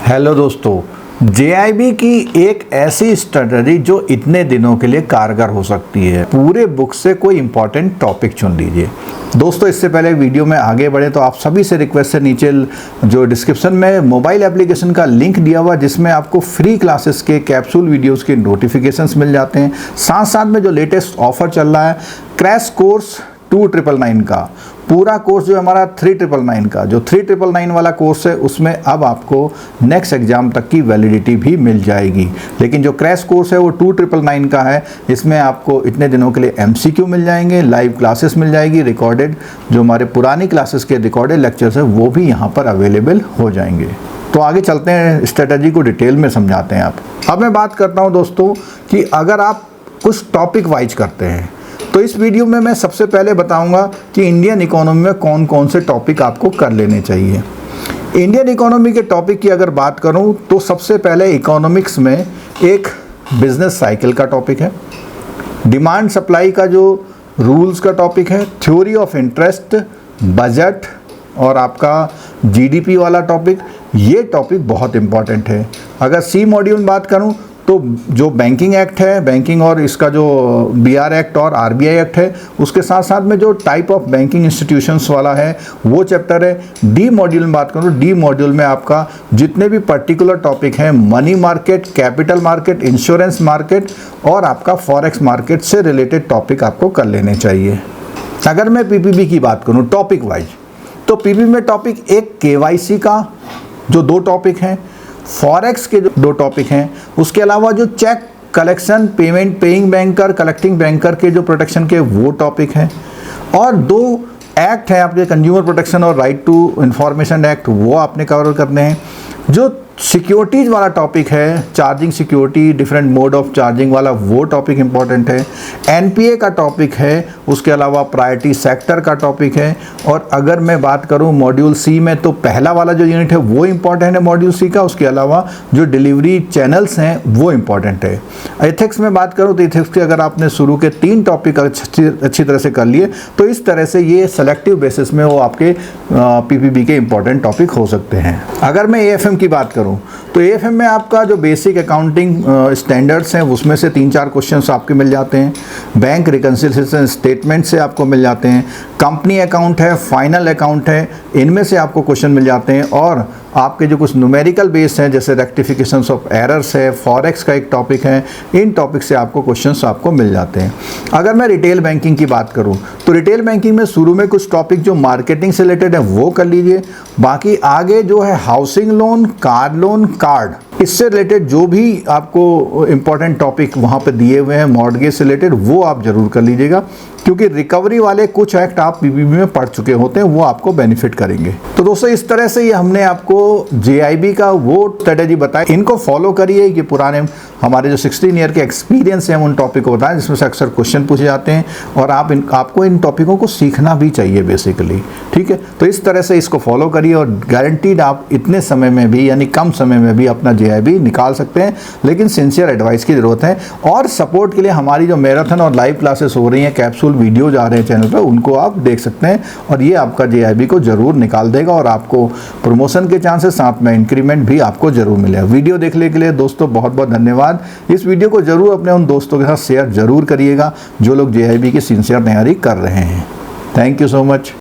Hello दोस्तों, JIB की एक ऐसी स्ट्रेटजी जो इतने दिनों के लिए कारगर हो सकती है। पूरे बुक से कोई इंपॉर्टेंट टॉपिक चुन लीजिए। दोस्तों, इससे पहले वीडियो में आगे बढ़े तो आप सभी से रिक्वेस्ट है, नीचे जो डिस्क्रिप्शन में मोबाइल एप्लीकेशन का लिंक दिया हुआ जिसमें आपको फ्री क्लासेस के कैप्सूल वीडियोस के नोटिफिकेशंस मिल जाते हैं। साथ साथ में जो लेटेस्ट ऑफर चल रहा है क्रैश कोर्स 2999 का पूरा कोर्स जो हमारा 3999 का जो 3999 वाला कोर्स है उसमें अब आपको नेक्स्ट एग्जाम तक की वैलिडिटी भी मिल जाएगी। लेकिन जो क्रैश कोर्स है वो 2999 का है। इसमें आपको इतने दिनों के लिए एमसीक्यू मिल जाएंगे, लाइव क्लासेस मिल जाएगी, रिकॉर्डेड जो हमारे पुरानी क्लासेस के रिकॉर्डेड लेक्चर्स है वो भी यहाँ पर अवेलेबल हो जाएंगे। तो आगे चलते हैं, स्ट्रेटजी को डिटेल में समझाते हैं आप। अब मैं बात करता हूँ दोस्तों कि अगर आप कुछ टॉपिक वाइज करते हैं तो इस वीडियो में मैं सबसे पहले बताऊंगा कि इंडियन इकोनॉमी में कौन कौन से टॉपिक आपको कर लेने चाहिए। इंडियन इकोनॉमी के टॉपिक की अगर बात करूं तो सबसे पहले इकोनॉमिक्स में एक बिजनेस साइकिल का टॉपिक है, डिमांड सप्लाई का जो रूल्स का टॉपिक है, थ्योरी ऑफ इंटरेस्ट, बजट और आपका जीडीपी वाला टॉपिक। ये टॉपिक बहुत इंपॉर्टेंट है। अगर सी मॉड्यूल में बात करूं तो जो बैंकिंग एक्ट है, बैंकिंग और इसका जो बीआर एक्ट और आरबीआई एक्ट है, उसके साथ साथ में जो टाइप ऑफ बैंकिंग इंस्टीट्यूशंस वाला है वो चैप्टर है। डी मॉड्यूल में बात करूँ, डी मॉड्यूल में आपका जितने भी पर्टिकुलर टॉपिक हैं, money market, capital market, insurance market और आपका फॉरेक्स मार्केट से रिलेटेड टॉपिक आपको कर लेने चाहिए। अगर मैं पीपीबी की बात करूँ टॉपिक वाइज, तो पीपीबी में टॉपिक एक केवाईसी का जो 2 टॉपिक हैं, फॉरेक्स के जो 2 टॉपिक हैं, उसके अलावा जो cheque collection, payment, paying banker, collecting banker के जो प्रोटेक्शन के वो टॉपिक हैं, और 2 एक्ट हैं आपके, कंज्यूमर प्रोटेक्शन और राइट टू इंफॉर्मेशन एक्ट, वो आपने कवर करने हैं। जो सिक्योरिटीज़ वाला टॉपिक है, charging security, different mode of charging वाला, वो टॉपिक इंपॉर्टेंट है। एनपीए का टॉपिक है, उसके अलावा प्रायोरिटी सेक्टर का टॉपिक है। और अगर मैं बात करूं मॉड्यूल सी में तो पहला वाला जो यूनिट है वो इंपॉर्टेंट है मॉड्यूल सी का। उसके अलावा जो डिलीवरी चैनल्स हैं वो इंपॉर्टेंट है। एथिक्स में बात करूँ तो एथिक्स के अगर आपने शुरू के 3 टॉपिक अच्छी तरह से कर लिए तो इस तरह से ये सेलेक्टिव बेसिस में वो आपके पीपीबी के इंपॉर्टेंट टॉपिक हो सकते हैं। अगर मैं एएफएम की बात करूं तो एएफएम में आपका जो बेसिक अकाउंटिंग स्टैंडर्ड्स हैं उसमें से 3-4 क्वेश्चंस आपके मिल जाते हैं। बैंक रिकंसिलिएशन स्टेटमेंट से आपको मिल जाते हैं। कंपनी अकाउंट है, फाइनल अकाउंट है, इनमें से आपको क्वेश्चन मिल जाते हैं। और आपके जो कुछ न्यूमेरिकल बेस हैं जैसे रेक्टिफिकेशंस ऑफ एरर्स है, फॉरेक्स का एक टॉपिक है, इन टॉपिक से आपको क्वेश्चंस आपको मिल जाते हैं। अगर मैं रिटेल बैंकिंग की बात करूं तो रिटेल बैंकिंग में शुरू में कुछ टॉपिक जो मार्केटिंग से रिलेटेड है वो कर लीजिए। बाकी आगे जो है housing loan, car loan, card, इससे रिलेटेड जो भी आपको इंपॉर्टेंट टॉपिक वहाँ पे दिए हुए हैं मॉर्गेज से रिलेटेड वो आप जरूर कर लीजिएगा, क्योंकि रिकवरी वाले कुछ एक्ट आप पीपीबी में पढ़ चुके होते हैं, वो आपको बेनिफिट करेंगे। तो दोस्तों, इस तरह से ये हमने आपको जेआईबी का वो स्ट्रेटेजी बताया, इनको फॉलो करिए। ये पुराने हमारे जो 16 ईयर के एक्सपीरियंस हैं उन टॉपिक को बताएं जिसमें से अक्सर क्वेश्चन पूछे जाते हैं और आपको इन टॉपिकों को सीखना भी चाहिए बेसिकली। ठीक है, तो इस तरह से इसको फॉलो करिए और गारंटीड आप इतने समय में भी यानी कम समय में भी अपना जेआईबी निकाल सकते हैं। लेकिन सिंसियर एडवाइस की जरूरत है। और सपोर्ट के लिए हमारी जो मैराथन और लाइव क्लासेस हो रही हैं, कैप्सूल वीडियोज आ रहे हैं चैनल पर, उनको आप देख सकते हैं और ये आपका जेआईबी को जरूर निकाल देगा और आपको प्रमोशन के चांसेस, साथ में इंक्रीमेंट भी आपको जरूर मिलेगा। वीडियो देखने के लिए दोस्तों बहुत बहुत धन्यवाद। इस वीडियो को जरूर अपने उन दोस्तों के साथ शेयर जरूर करिएगा जो लोग जेआईबी की सिंसियर तैयारी कर रहे हैं। Thank you so much.